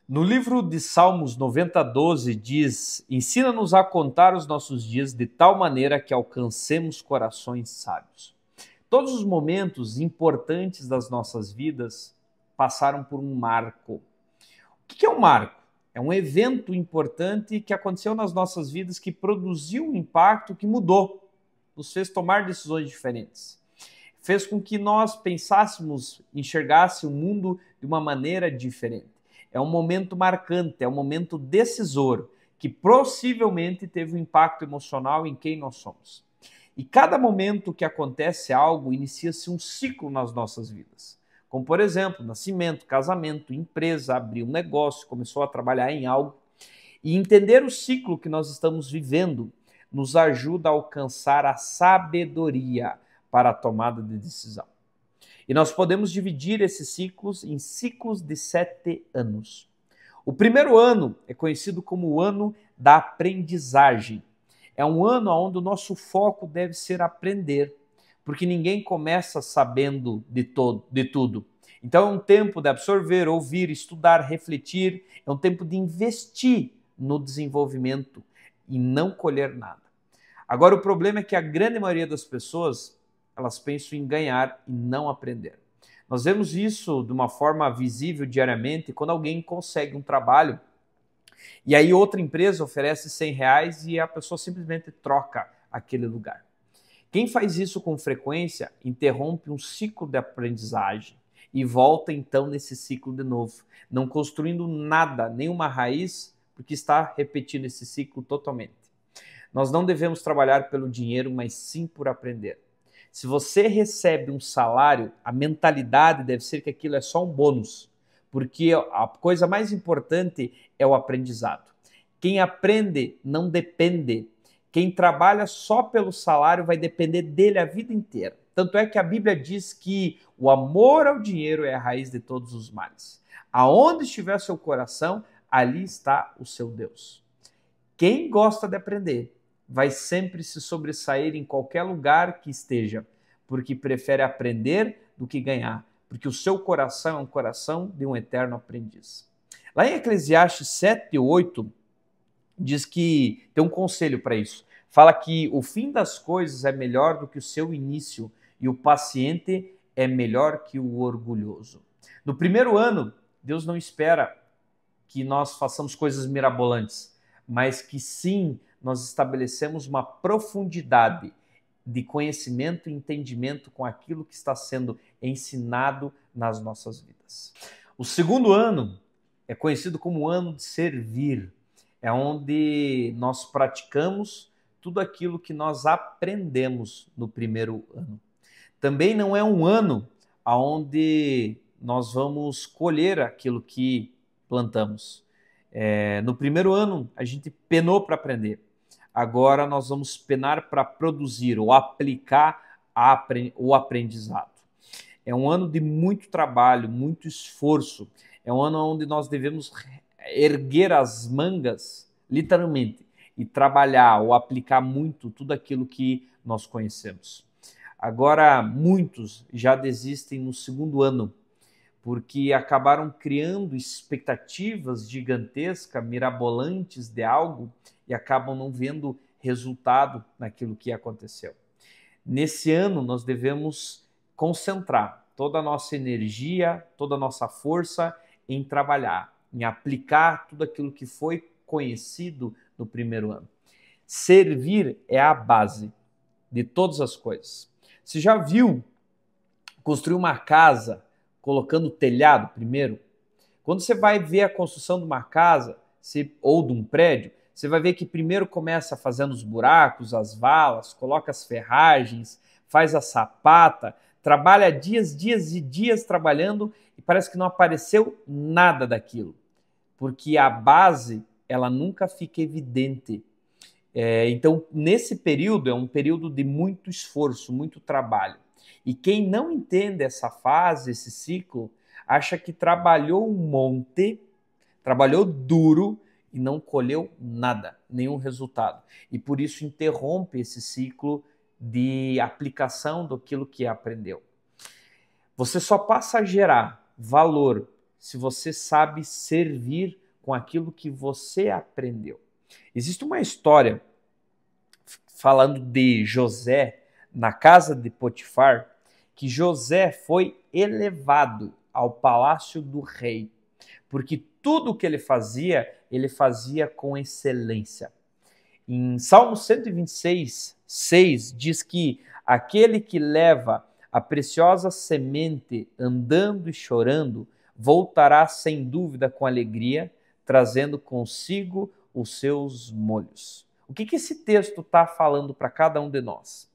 No livro de Salmos 90:12 diz: ensina-nos a contar os nossos dias de tal maneira que alcancemos corações sábios. Todos os momentos importantes das nossas vidas passaram por um marco. O que é um marco? É um evento importante que aconteceu nas nossas vidas, que produziu um impacto que mudou, nos fez tomar decisões diferentes. Fez com que nós pensássemos, enxergássemos o mundo de uma maneira diferente. É um momento marcante, é um momento decisor, que possivelmente teve um impacto emocional em quem nós somos. E cada momento que acontece algo, inicia-se um ciclo nas nossas vidas. Como, por exemplo, nascimento, casamento, empresa, abrir um negócio, começou a trabalhar em algo. E entender o ciclo que nós estamos vivendo nos ajuda a alcançar a sabedoria para a tomada de decisão. E nós podemos dividir esses ciclos em ciclos de 7 anos. O primeiro ano é conhecido como o ano da aprendizagem. É um ano onde o nosso foco deve ser aprender, porque ninguém começa sabendo de tudo. Então é um tempo de absorver, ouvir, estudar, refletir, é um tempo de investir no desenvolvimento e não colher nada. Agora o problema é que a grande maioria das pessoas, elas pensam em ganhar e não aprender. Nós vemos isso de uma forma visível diariamente quando alguém consegue um trabalho e aí outra empresa oferece R$ 100 e a pessoa simplesmente troca aquele lugar. Quem faz isso com frequência interrompe um ciclo de aprendizagem e volta então nesse ciclo de novo, não construindo nada, nenhuma raiz, porque está repetindo esse ciclo totalmente. Nós não devemos trabalhar pelo dinheiro, mas sim por aprender. Se você recebe um salário, a mentalidade deve ser que aquilo é só um bônus, porque a coisa mais importante é o aprendizado. Quem aprende não depende. Quem trabalha só pelo salário vai depender dele a vida inteira. Tanto é que a Bíblia diz que o amor ao dinheiro é a raiz de todos os males. Aonde estiver seu coração, ali está o seu Deus. Quem gosta de aprender vai sempre se sobressair em qualquer lugar que esteja, porque prefere aprender do que ganhar, porque o seu coração é um coração de um eterno aprendiz. Lá em Eclesiastes 7:8, diz que tem um conselho para isso. Fala que o fim das coisas é melhor do que o seu início e o paciente é melhor que o orgulhoso. No primeiro ano, Deus não espera que nós façamos coisas mirabolantes, mas que sim, nós estabelecemos uma profundidade de conhecimento e entendimento com aquilo que está sendo ensinado nas nossas vidas. O segundo ano é conhecido como o ano de servir. É onde nós praticamos tudo aquilo que nós aprendemos no primeiro ano. Também não é um ano onde nós vamos colher aquilo que plantamos. No primeiro ano, a gente penou para aprender. Agora nós vamos penar para produzir ou aplicar o aprendizado. É um ano de muito trabalho, muito esforço. É um ano onde nós devemos erguer as mangas, literalmente, e trabalhar ou aplicar muito tudo aquilo que nós conhecemos. Agora, muitos já desistem no segundo ano, porque acabaram criando expectativas gigantescas, mirabolantes de algo e acabam não vendo resultado naquilo que aconteceu. Nesse ano, nós devemos concentrar toda a nossa energia, toda a nossa força em trabalhar, em aplicar tudo aquilo que foi conhecido no primeiro ano. Servir é a base de todas as coisas. Você já viu construir uma casa colocando telhado primeiro? Quando você vai ver a construção de uma casa ou de um prédio, você vai ver que primeiro começa fazendo os buracos, as valas, coloca as ferragens, faz a sapata, trabalha dias e dias trabalhando e parece que não apareceu nada daquilo, porque a base ela nunca fica evidente. Então, nesse período, é um período de muito esforço, muito trabalho. E quem não entende essa fase, esse ciclo, acha que trabalhou um monte, trabalhou duro e não colheu nada, nenhum resultado. E por isso interrompe esse ciclo de aplicação daquilo que aprendeu. Você só passa a gerar valor se você sabe servir com aquilo que você aprendeu. Existe uma história falando de José na casa de Potifar, que José foi elevado ao palácio do rei, porque tudo o que ele fazia com excelência. Em Salmo 126, 6, diz que aquele que leva a preciosa semente andando e chorando, voltará sem dúvida com alegria, trazendo consigo os seus molhos. O que esse texto está falando para cada um de nós?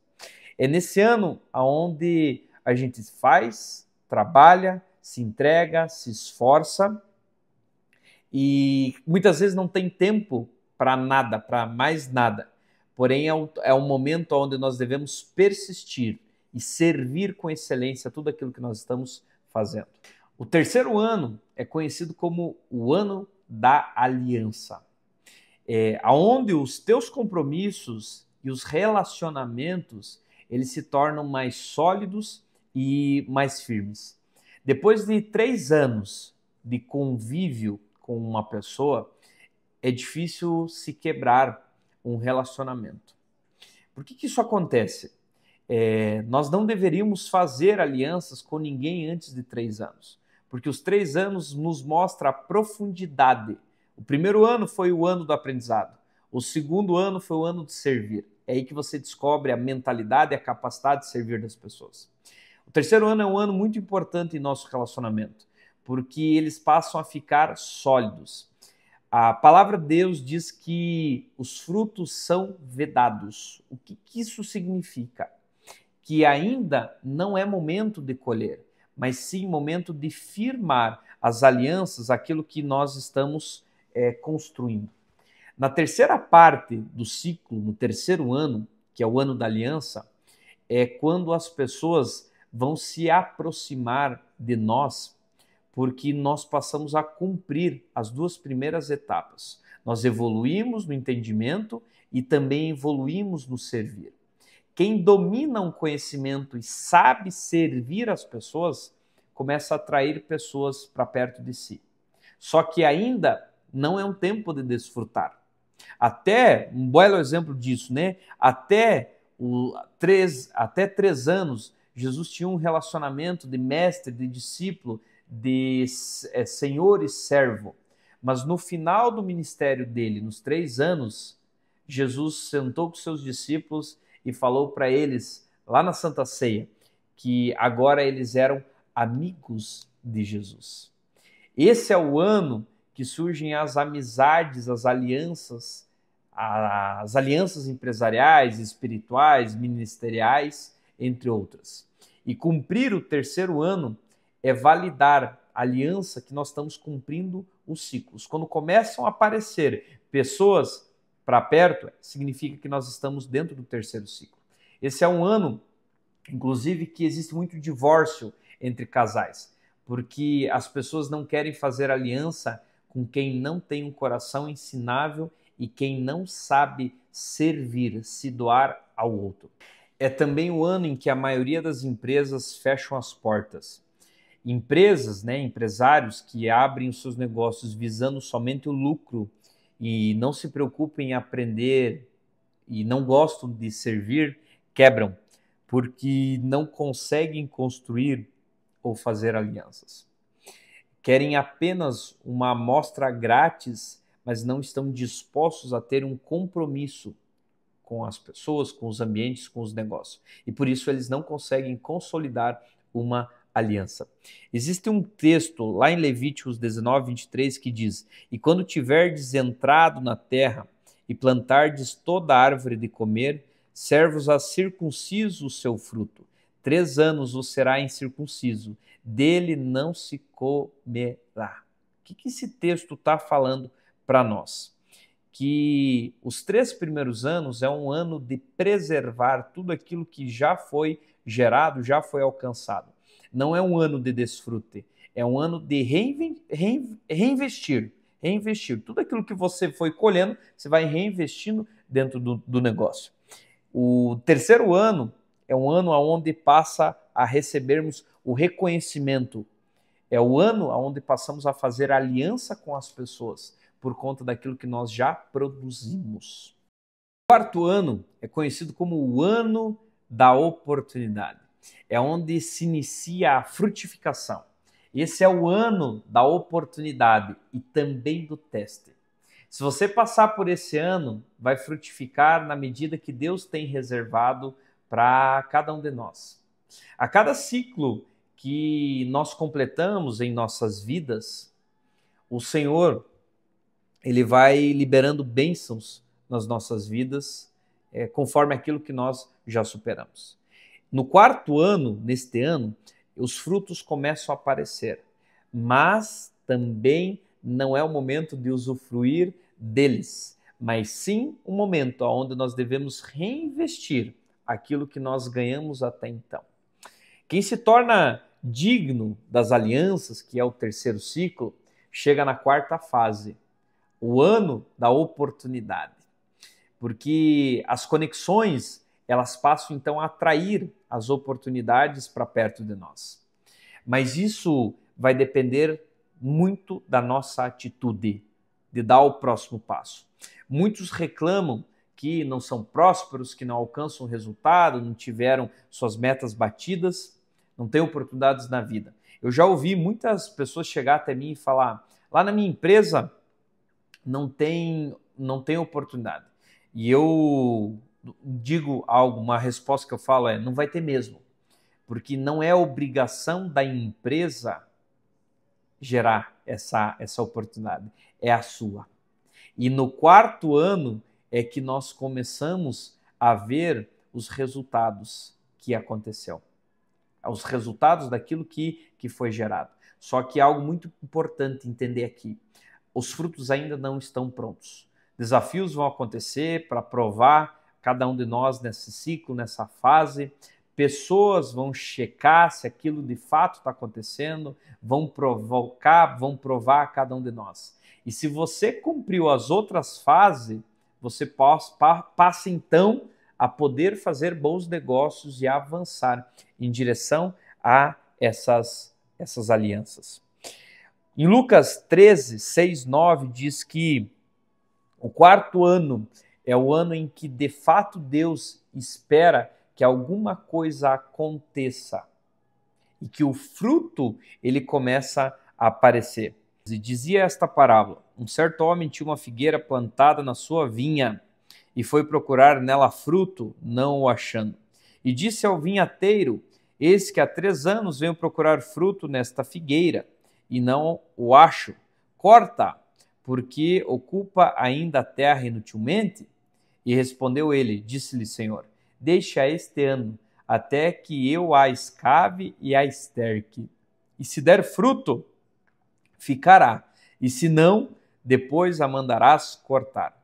É nesse ano onde a gente faz, trabalha, se entrega, se esforça e muitas vezes não tem tempo para nada, para mais nada. Porém, é um momento onde nós devemos persistir e servir com excelência tudo aquilo que nós estamos fazendo. O terceiro ano é conhecido como o ano da aliança, onde os teus compromissos e os relacionamentos eles se tornam mais sólidos e mais firmes. Depois de 3 anos de convívio com uma pessoa, é difícil se quebrar um relacionamento. Por que isso acontece? Nós não deveríamos fazer alianças com ninguém antes de 3 anos, porque os 3 anos nos mostram a profundidade. O primeiro ano foi o ano do aprendizado, o segundo ano foi o ano de servir. É aí que você descobre a mentalidade e a capacidade de servir das pessoas. O terceiro ano é um ano muito importante em nosso relacionamento, porque eles passam a ficar sólidos. A palavra de Deus diz que os frutos são vedados. O que isso significa? Que ainda não é momento de colher, mas sim momento de firmar as alianças, aquilo que nós estamos construindo. Na terceira parte do ciclo, no terceiro ano, que é o ano da aliança, é quando as pessoas vão se aproximar de nós, porque nós passamos a cumprir as 2 primeiras etapas. Nós evoluímos no entendimento e também evoluímos no servir. Quem domina um conhecimento e sabe servir as pessoas, começa a atrair pessoas para perto de si. Só que ainda não é um tempo de desfrutar. Até, um belo exemplo disso, né? Até 3 anos, Jesus tinha um relacionamento de mestre, de discípulo, de senhor e servo. Mas no final do ministério dele, nos 3 anos, Jesus sentou com seus discípulos e falou para eles, lá na Santa Ceia, que agora eles eram amigos de Jesus. Esse é o ano que surgem as amizades, as alianças empresariais, espirituais, ministeriais, entre outras. E cumprir o terceiro ano é validar a aliança que nós estamos cumprindo os ciclos. Quando começam a aparecer pessoas para perto, significa que nós estamos dentro do terceiro ciclo. Esse é um ano, inclusive, que existe muito divórcio entre casais, porque as pessoas não querem fazer aliança com quem não tem um coração ensinável e quem não sabe servir, se doar ao outro. É também o ano em que a maioria das empresas fecham as portas. Empresas, empresários que abrem os seus negócios visando somente o lucro e não se preocupam em aprender e não gostam de servir, quebram, porque não conseguem construir ou fazer alianças. Querem apenas uma amostra grátis, mas não estão dispostos a ter um compromisso com as pessoas, com os ambientes, com os negócios. E por isso eles não conseguem consolidar uma aliança. Existe um texto lá em Levíticos 19, 23 que diz: "E quando tiverdes entrado na terra e plantardes toda árvore de comer, servos-a circunciso o seu fruto. 3 anos o será incircunciso, dele não se comerá." O que esse texto está falando para nós? Que os 3 primeiros anos é um ano de preservar tudo aquilo que já foi gerado, já foi alcançado. Não é um ano de desfrute, é um ano de reinvestir. Tudo aquilo que você foi colhendo, você vai reinvestindo dentro do negócio. O terceiro ano é um ano onde passa a recebermos o reconhecimento É o ano onde passamos a fazer aliança com as pessoas por conta daquilo que nós já produzimos. O quarto ano é conhecido como o ano da oportunidade. É onde se inicia a frutificação. Esse é o ano da oportunidade e também do teste. Se você passar por esse ano, vai frutificar na medida que Deus tem reservado para cada um de nós. A cada ciclo que nós completamos em nossas vidas, o Senhor, ele vai liberando bênçãos nas nossas vidas, conforme aquilo que nós já superamos. No quarto ano, neste ano, os frutos começam a aparecer, mas também não é o momento de usufruir deles, mas sim um momento onde nós devemos reinvestir aquilo que nós ganhamos até então. Quem se torna digno das alianças, que é o terceiro ciclo, chega na quarta fase, o ano da oportunidade. Porque as conexões, elas passam então a atrair as oportunidades para perto de nós. Mas isso vai depender muito da nossa atitude, de dar o próximo passo. Muitos reclamam que não são prósperos, que não alcançam resultado, não tiveram suas metas batidas, não têm oportunidades na vida. Eu já ouvi muitas pessoas chegar até mim e falar, lá na minha empresa não tem oportunidade. E eu digo algo, uma resposta que eu falo é, não vai ter mesmo. Porque não é obrigação da empresa gerar essa oportunidade, é a sua. E no quarto ano é que nós começamos a ver os resultados que aconteceu, os resultados daquilo que foi gerado. Só que é algo muito importante entender aqui, os frutos ainda não estão prontos. Desafios vão acontecer para provar cada um de nós nesse ciclo, nessa fase. Pessoas vão checar se aquilo de fato está acontecendo, vão provar cada um de nós. E se você cumpriu as outras fases, você passa então a poder fazer bons negócios e avançar em direção a essas alianças. Em Lucas 13, 6, 9 diz que o quarto ano é o ano em que de fato Deus espera que alguma coisa aconteça e que o fruto ele começa a aparecer. E dizia esta parábola: um certo homem tinha uma figueira plantada na sua vinha e foi procurar nela fruto, não o achando. E disse ao vinhateiro: eis que há 3 anos venho procurar fruto nesta figueira e não o acho. Corta, porque ocupa ainda a terra inutilmente? E respondeu ele, disse-lhe: Senhor, deixa este ano, até que eu a escave e a esterque. E se der fruto, ficará, e se não, depois a mandarás cortar.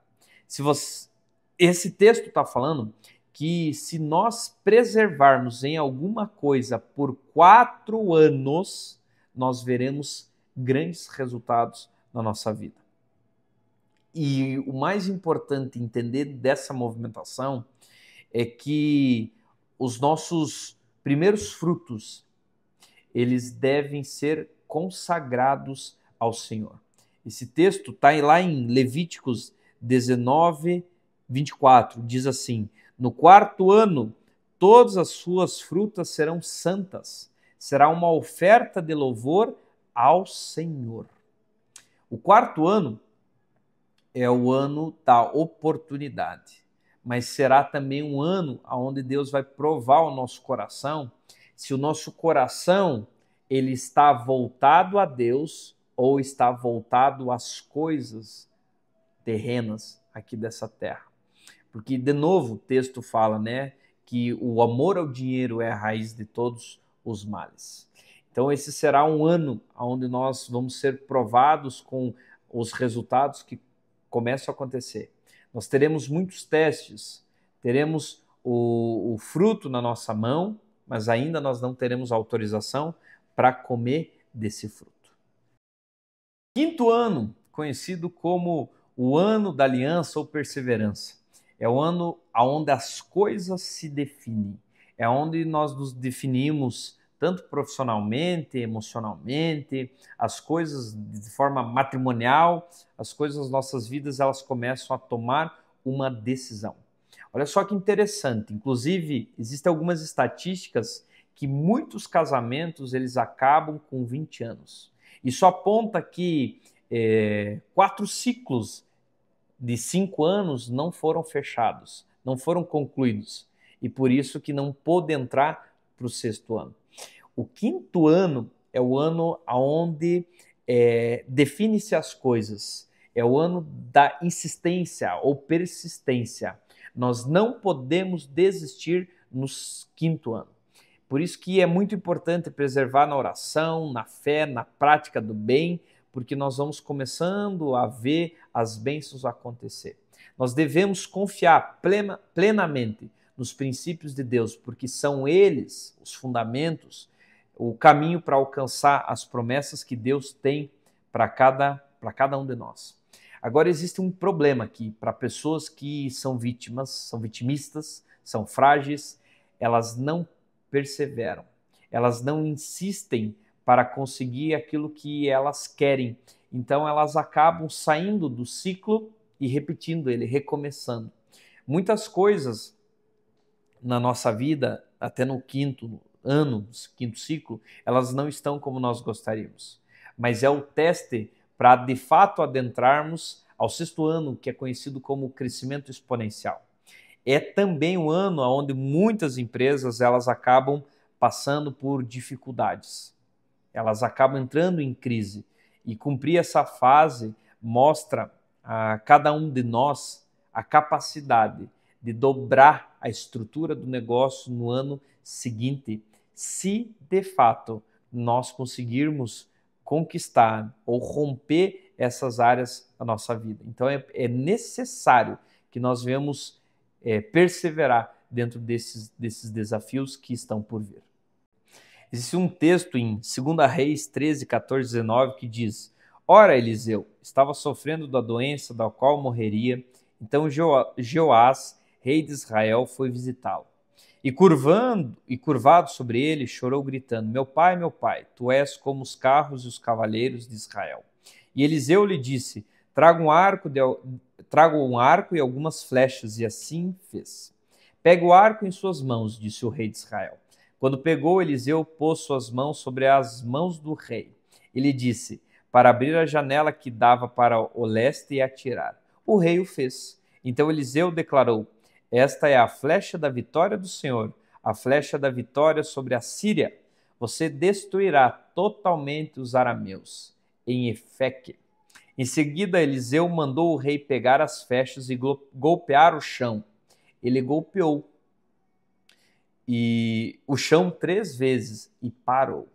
Esse texto está falando que se nós preservarmos em alguma coisa por 4 anos, nós veremos grandes resultados na nossa vida. E o mais importante entender dessa movimentação é que os nossos primeiros frutos, eles devem ser consagrados ao Senhor. Esse texto está lá em Levíticos 19, 24, diz assim: no 4º ano, todas as suas frutas serão santas, será uma oferta de louvor ao Senhor. O 4º ano é o ano da oportunidade, mas será também um ano onde Deus vai provar o nosso coração, se o nosso coração ele está voltado a Deus ou está voltado às coisas terrenas aqui dessa terra. Porque, de novo, o texto fala, né, que o amor ao dinheiro é a raiz de todos os males. Então, esse será um ano onde nós vamos ser provados com os resultados que começam a acontecer. Nós teremos muitos testes, teremos o fruto na nossa mão, mas ainda nós não teremos autorização para comer desse fruto. 5º ano, conhecido como o ano da aliança ou perseverança. É o ano onde as coisas se definem. É onde nós nos definimos tanto profissionalmente, emocionalmente, as coisas de forma matrimonial, as coisas das nossas vidas, elas começam a tomar uma decisão. Olha só que interessante, inclusive, existem algumas estatísticas que muitos casamentos eles acabam com 20 anos. Isso aponta que 4 ciclos de 5 anos não foram fechados, não foram concluídos, e por isso que não pôde entrar para o 6º ano. O 5º ano é o ano onde define-se as coisas, é o ano da insistência ou persistência. Nós não podemos desistir no 5º ano. Por isso que é muito importante preservar na oração, na fé, na prática do bem, porque nós vamos começando a ver as bênçãos acontecer. Nós devemos confiar plenamente nos princípios de Deus, porque são eles os fundamentos, o caminho para alcançar as promessas que Deus tem para cada um de nós. Agora existe um problema aqui para pessoas que são vítimas, são vitimistas, são frágeis, elas não perseveram, elas não insistem para conseguir aquilo que elas querem. Então elas acabam saindo do ciclo e repetindo ele, recomeçando. Muitas coisas na nossa vida, até no 5º ano, 5º ciclo, elas não estão como nós gostaríamos. Mas é o teste para de fato adentrarmos ao 6º ano, que é conhecido como crescimento exponencial. É também um ano onde muitas empresas elas acabam passando por dificuldades. Elas acabam entrando em crise. E cumprir essa fase mostra a cada um de nós a capacidade de dobrar a estrutura do negócio no ano seguinte, se de fato nós conseguirmos conquistar ou romper essas áreas da nossa vida. Então é necessário que nós venhamos perseverar dentro desses desafios que estão por vir. Existe um texto em 2 Reis 13, 14, 19 que diz: Ora, Eliseu estava sofrendo da doença da qual morreria, então Jeoás, rei de Israel, foi visitá-lo. E curvado sobre ele, chorou gritando: meu pai, tu és como os carros e os cavaleiros de Israel. E Eliseu lhe disse: traga um arco e algumas flechas, e assim fez. Pega o arco em suas mãos, disse o rei de Israel. Quando pegou, Eliseu pôs suas mãos sobre as mãos do rei. Ele disse: para abrir a janela que dava para o leste e atirar. O rei o fez. Então Eliseu declarou: esta é a flecha da vitória do Senhor, a flecha da vitória sobre a Síria. Você destruirá totalmente os arameus em Efeque. Em seguida, Eliseu mandou o rei pegar as flechas e golpear o chão. Ele golpeou o chão 3 vezes e parou.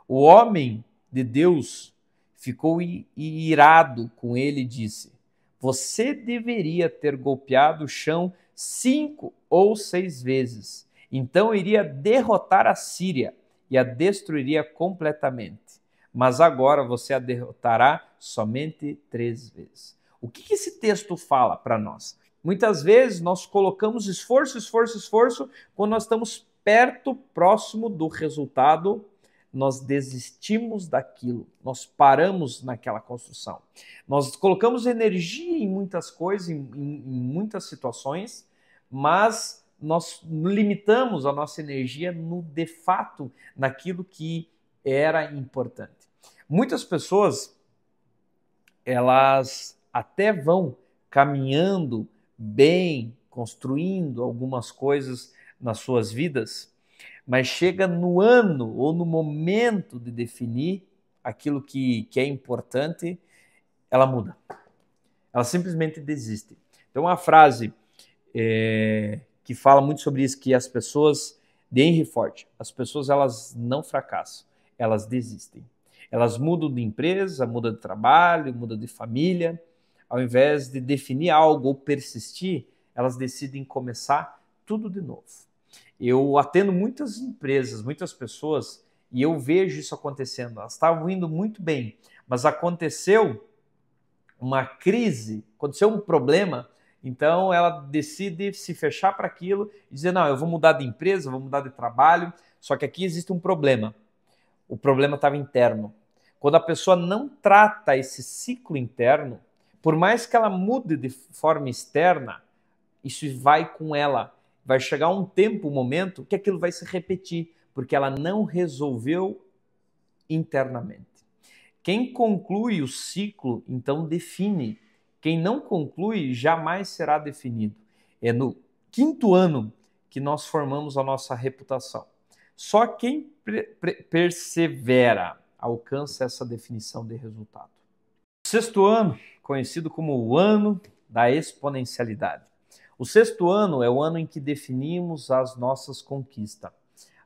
O homem de Deus ficou irado com ele e disse: você deveria ter golpeado o chão 5 ou 6 vezes. Então iria derrotar a Síria e a destruiria completamente. Mas agora você a derrotará somente 3 vezes. O que esse texto fala para nós? Muitas vezes nós colocamos esforço, quando nós estamos próximo do resultado, nós desistimos daquilo, nós paramos naquela construção. Nós colocamos energia em muitas coisas, em muitas situações, mas nós limitamos a nossa energia de fato naquilo que era importante. Muitas pessoas, elas até vão caminhando bem, construindo algumas coisas nas suas vidas, mas chega no ano ou no momento de definir aquilo que é importante, ela muda. Ela simplesmente desiste. Então, uma frase que fala muito sobre isso, que as pessoas, de Henry Ford, as pessoas elas não fracassam, elas desistem. Elas mudam de empresa, mudam de trabalho, mudam de família. Ao invés de definir algo ou persistir, elas decidem começar tudo de novo. Eu atendo muitas empresas, muitas pessoas, e eu vejo isso acontecendo. Elas estavam indo muito bem, mas aconteceu uma crise, aconteceu um problema, então ela decide se fechar para aquilo e dizer: não, eu vou mudar de empresa, vou mudar de trabalho. Só que aqui existe um problema. O problema estava interno. Quando a pessoa não trata esse ciclo interno, por mais que ela mude de forma externa, isso vai com ela. Vai chegar um tempo, um momento, que aquilo vai se repetir, porque ela não resolveu internamente. Quem conclui o ciclo, então define. Quem não conclui, jamais será definido. É no 5º ano que nós formamos a nossa reputação. Só quem persevera alcança essa definição de resultado. O 6º ano, conhecido como o ano da exponencialidade. O 6º ano é o ano em que definimos as nossas conquistas.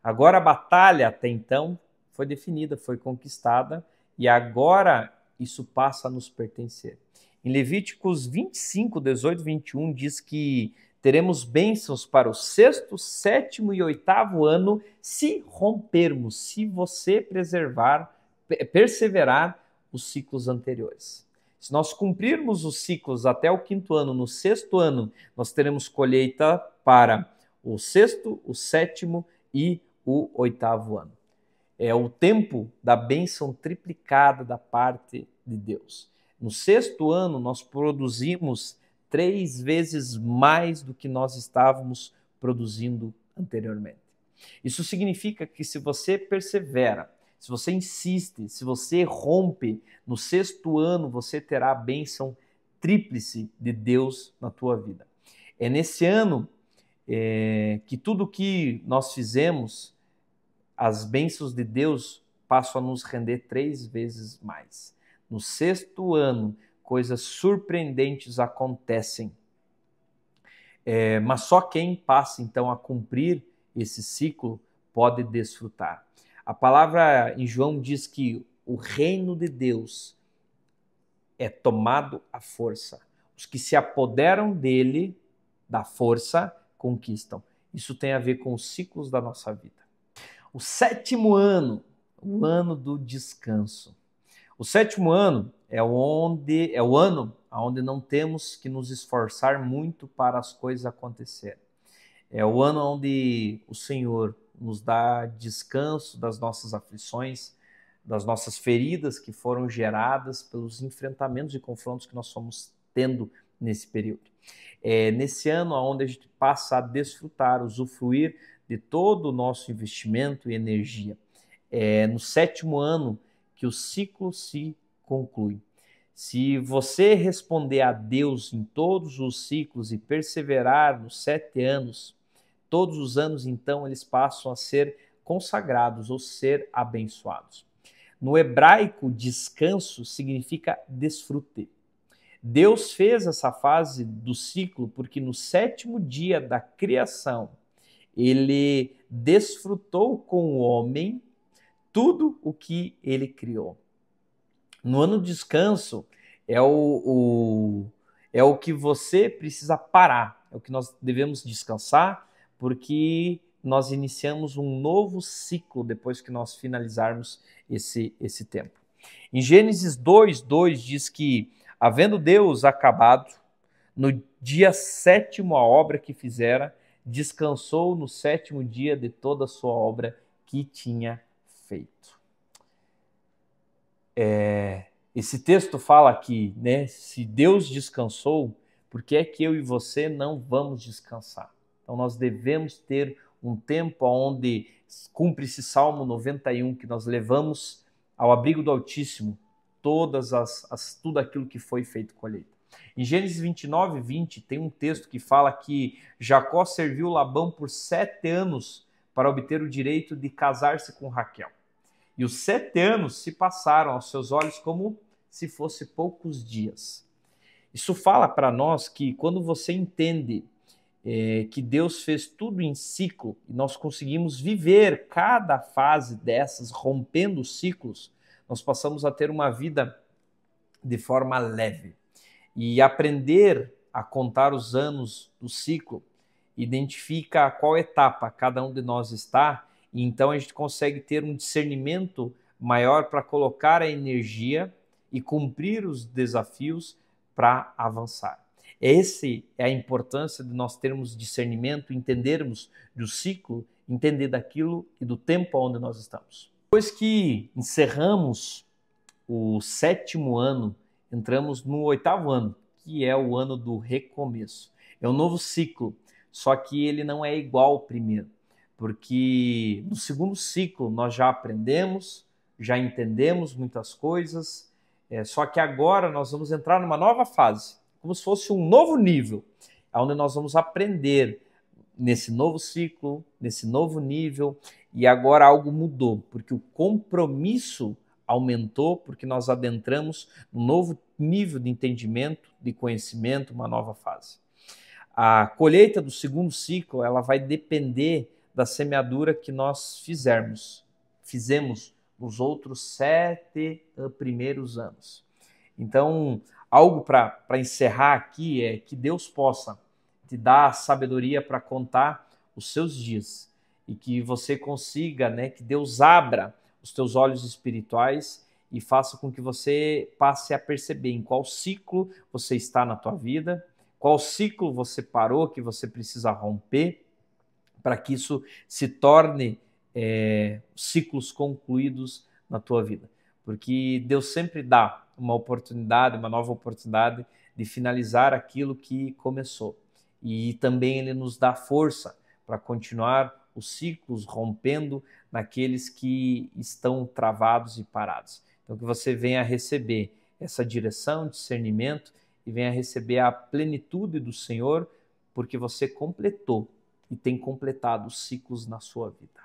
Agora a batalha até então foi definida, foi conquistada, e agora isso passa a nos pertencer. Em Levíticos 25, 18 e 21 diz que teremos bênçãos para o 6º, 7º e 8º ano se rompermos, se você perseverar os ciclos anteriores. Se nós cumprirmos os ciclos até o 5º ano, no 6º ano, nós teremos colheita para o 6º, o 7º e o 8º ano. É o tempo da bênção triplicada da parte de Deus. No 6º ano, nós produzimos 3 vezes mais do que nós estávamos produzindo anteriormente. Isso significa que se você persevera, se você insiste, se você rompe, no 6º ano você terá a bênção tríplice de Deus na tua vida. É nesse ano que tudo que nós fizemos, as bênçãos de Deus passam a nos render 3 vezes mais. No 6º ano, coisas surpreendentes acontecem. Mas só quem passa, então, a cumprir esse ciclo pode desfrutar. A palavra em João diz que o reino de Deus é tomado à força. Os que se apoderam dele, da força, conquistam. Isso tem a ver com os ciclos da nossa vida. O 7º ano, o ano do descanso. O 7º ano é o ano onde não temos que nos esforçar muito para as coisas acontecerem. É o ano onde o Senhor nos dá descanso das nossas aflições, das nossas feridas que foram geradas pelos enfrentamentos e confrontos que nós fomos tendo nesse período. É nesse ano onde a gente passa a desfrutar, usufruir de todo o nosso investimento e energia. É no 7º ano que o ciclo se conclui. Se você responder a Deus em todos os ciclos e perseverar nos 7 anos, todos os anos, então, eles passam a ser consagrados ou ser abençoados. No hebraico, descanso significa desfrute. Deus fez essa fase do ciclo porque no 7º dia da criação, ele desfrutou com o homem tudo o que ele criou. No ano de descanso é o que você precisa parar, é o que nós devemos descansar, porque nós iniciamos um novo ciclo depois que nós finalizarmos esse tempo. Em Gênesis 2:2 diz que, havendo Deus acabado, no dia 7º a obra que fizera, descansou no 7º dia de toda a sua obra que tinha feito. Esse texto fala que, se Deus descansou, por que é que eu e você não vamos descansar? Então nós devemos ter um tempo onde cumpre-se Salmo 91, que nós levamos ao abrigo do Altíssimo tudo aquilo que foi feito colheita. Em Gênesis 29:20 tem um texto que fala que Jacó serviu Labão por 7 anos para obter o direito de casar-se com Raquel. E os 7 anos se passaram aos seus olhos como se fosse poucos dias. Isso fala para nós que quando você entende que Deus fez tudo em ciclo e nós conseguimos viver cada fase dessas, rompendo os ciclos, nós passamos a ter uma vida de forma leve. E aprender a contar os anos do ciclo identifica a qual etapa cada um de nós está, e então a gente consegue ter um discernimento maior para colocar a energia e cumprir os desafios para avançar. Essa é a importância de nós termos discernimento, entendermos do ciclo entender daquilo e do tempo onde nós estamos. Depois que encerramos o 7º ano, entramos no 8º ano, que é o ano do recomeço. É um novo ciclo, só que ele não é igual ao primeiro, porque no segundo ciclo nós já aprendemos, já entendemos muitas coisas, só que agora nós vamos entrar numa nova fase, como se fosse um novo nível, onde nós vamos aprender nesse novo ciclo, nesse novo nível, e agora algo mudou, porque o compromisso aumentou, porque nós adentramos um novo nível de entendimento, de conhecimento, uma nova fase. A colheita do segundo ciclo, ela vai depender da semeadura que nós fizemos nos outros 7 primeiros anos. Então, algo para encerrar aqui é que Deus possa te dar sabedoria para contar os seus dias e que você consiga, que Deus abra os teus olhos espirituais e faça com que você passe a perceber em qual ciclo você está na tua vida, qual ciclo você parou, que você precisa romper, para que isso se torne ciclos concluídos na tua vida. Porque Deus sempre dá uma oportunidade, uma nova oportunidade de finalizar aquilo que começou. E também Ele nos dá força para continuar os ciclos rompendo naqueles que estão travados e parados. Então que você venha receber essa direção, discernimento e venha receber a plenitude do Senhor, porque você completou e tem completado os ciclos na sua vida.